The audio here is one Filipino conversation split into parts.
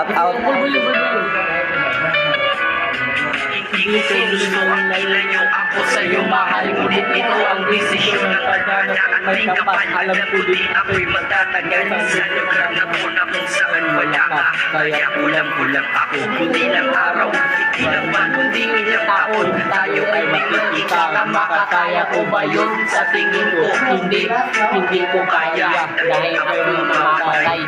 shout out. Hindi ko gusto ilayo ako sa'yo mahal, ngunit ito ang desisyon ng pagdana at may kapal. Alam ko di ako'y magtatagal sa lugar na to na kung saan wala ka. Kaya kulang-kulang ako, hindi lang araw, hindi lang buwan, kundi ilang taon. Tayo ay magkikita na makakaya ko ba yun? Sa tingin ko, hindi ko kaya. Dahil ako'y mamamatay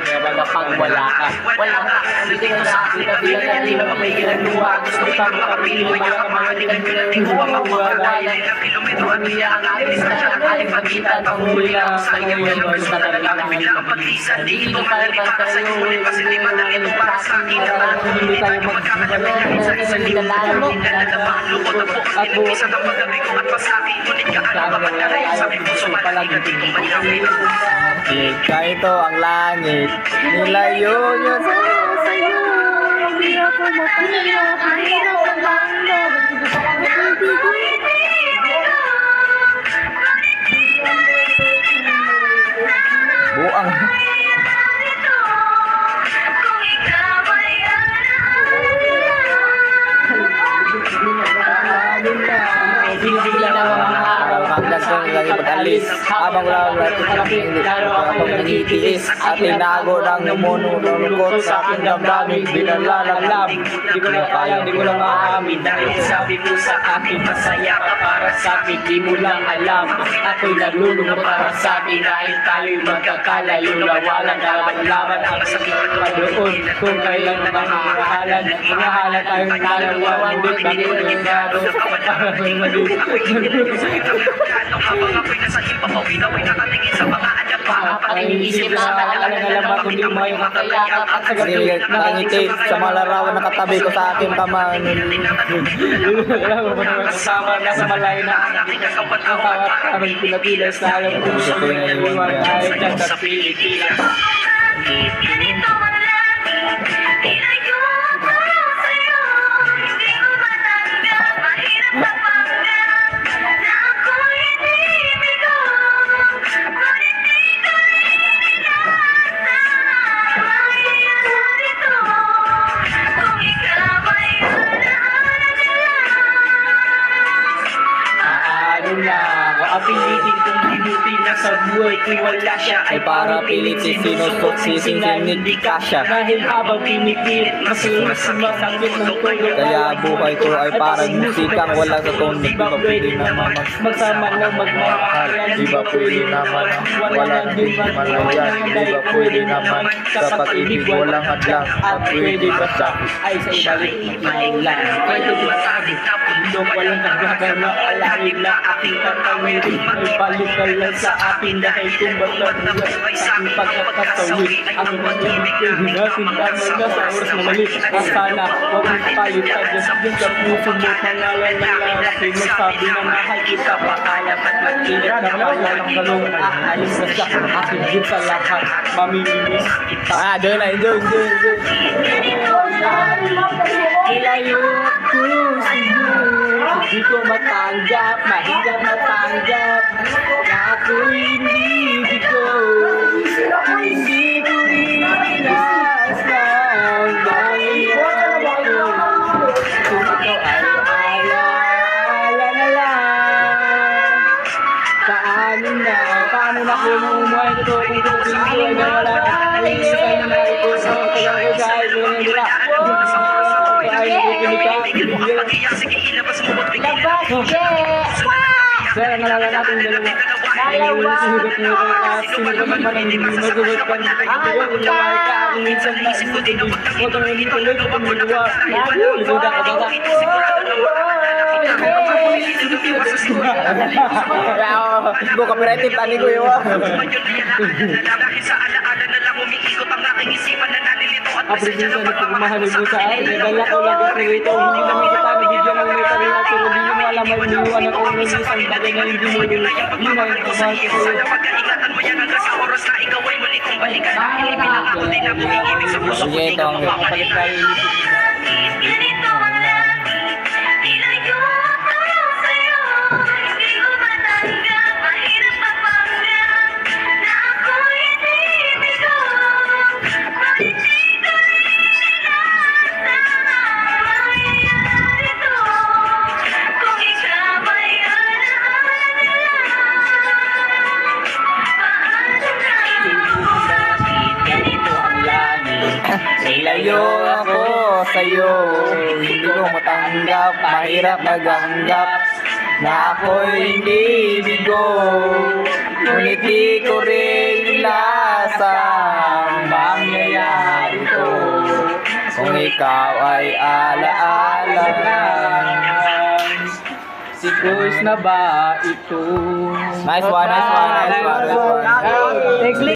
pag wala ka. Wala ka, hindi ko sa akin na pinagaling na may ginagawa. Gusto ko itang makapili mo niya ang mga tingin ko ang makukulaya. Ilang kilometro at niya ang aking distansya ng aling pagitan. Pahuli ako sa iyo, walang gusto na talaga. Kapila ang pag-isa, di ito madali para sa iyo. Ngunit pasiliman lang ito para sa akin. Hindi tayo magkakalabihan sa isang limutan. Nagdadama ang lukot at bukas nilagisa ng paggabi ko at pasaki. Ngunit gaano kapag nalayo sa may puso palaging hindi kong malawin. Kahito ang langit, nilayo niya sa'yo. Hindi ako mapaya, kahit ang bangga. Buang. Binibigyan ng mga araw. Pagdas ko lagi pag-alis, habang wala ako nagtitiis at tinago ng muno ng lungkot sa aking damdamin. Dinalalang di ko na kaya, di ko na maamin. Dahil sabi ko sa akin, masaya ka para sa akin. Di mo lang alam, ako'y nalulungkot para sa akin. Dahil tayo'y magkakalayo na walang laban-laban. Ang sakit at padoon kung kailan mahahalan. Mahahalan tayong dalawa, hindi kami nagigado. Ako'y nasa himpapawi na may nakatingin sa mga adapa. Pag-iisip na alam kundi may makakayakap at sa gabi nakangiti sa mga larawan na katabi ko sa aking kamay. Kasama na sa malay na ang aking kasawan-awan. Aming pinapilas na alam kung gusto ko na iwan ay dyan sa Pilipinas. Ganito man lang, ilayo ako sa'yo. Hindi ko matanggap, mahirap mapanggap na ako'y hindi ko. Ngunit dito ito, kung ikaw ay ano na, apilitin kong dinutin na sa buhay kung wala siya ay Para pilit si sinusok si hindi kasya. dahil habang pinipilit mas masakit ng tulog. Kaya buhay ko ay parang musikang wala sa tono. Di ba pwede naman magsama ng magmamahal? Di ba pwede naman wala nang di malayan? Di ba pwede naman sa pag-ibig walang hadlang? At pwede ba sa ay sa ibalik lang? Pwede ba sa ating tapundok walang nagagawa na alahig na aking tatawid? Ay balik ka lang sa akin dahil kung ba't nabuhay sa aking pagkakatawid. Ang mag-ibig ko hinasin tama na sa oras na mali. Sana huwag mong palitan dyan sa puso mo. Pangalan ng lalaki magsabi na mahal kita. Pakala at magkilit na pala ng galong. Aalis na siya aking din sa lahat. Mamimiss kita. doon na, enjoy. Ilayo ko sa'yo. Hindi ko matanggap, mahirap matanggap na ako'y hindi ko inilas ng dahil ako. Kung ikaw ay alaala na lang. Paano na kung umuhay ko kung tutuloy na wala ka? Alisan na ito sa kaya ko dahil mo nila. Ay, Sir, nalala natin dalawa. Sinugot mo ko sino naman man ang hindi magugot ka. Ulaway ka, kung minsan na isip ko din na huwag kang hindi tuloy ko pang magawa. Isuda ka ba? Go copyrighted tani ko yun. Dahil sa alaala na lang umiikot ang aking isipan na nalilito at Appreciation sa pagmamahal mo sa akin. Dala ko lang ang rito. Hindi namin kita nabigyan ng may karila. Pero di mo alam ay niwan ang oras isang bagay na hindi mo yun. Yun ang kumahal ko sa'yo. Pagkaingatan mo yan hanggang sa oras na ikaw ay muli kong balikan. Dahil ipinangako din ang umiibig sa puso ko. Sige, Di ka ito ang mapapalit. Ganito man lang, ilayo ako sa'yo. Hindi ko matanggap, mahirap mapanggap na ako'y hindi ko. Ngunit dito rin ako sa'yo. Hindi ko matanggap, mahirap maganggap na ako'y hindi bigo. Ngunit di ko rin lasang mangyayari to kung ikaw ay alaala. Si Cruz na ba ito? Nice one, nice one, nice one, nice one. Next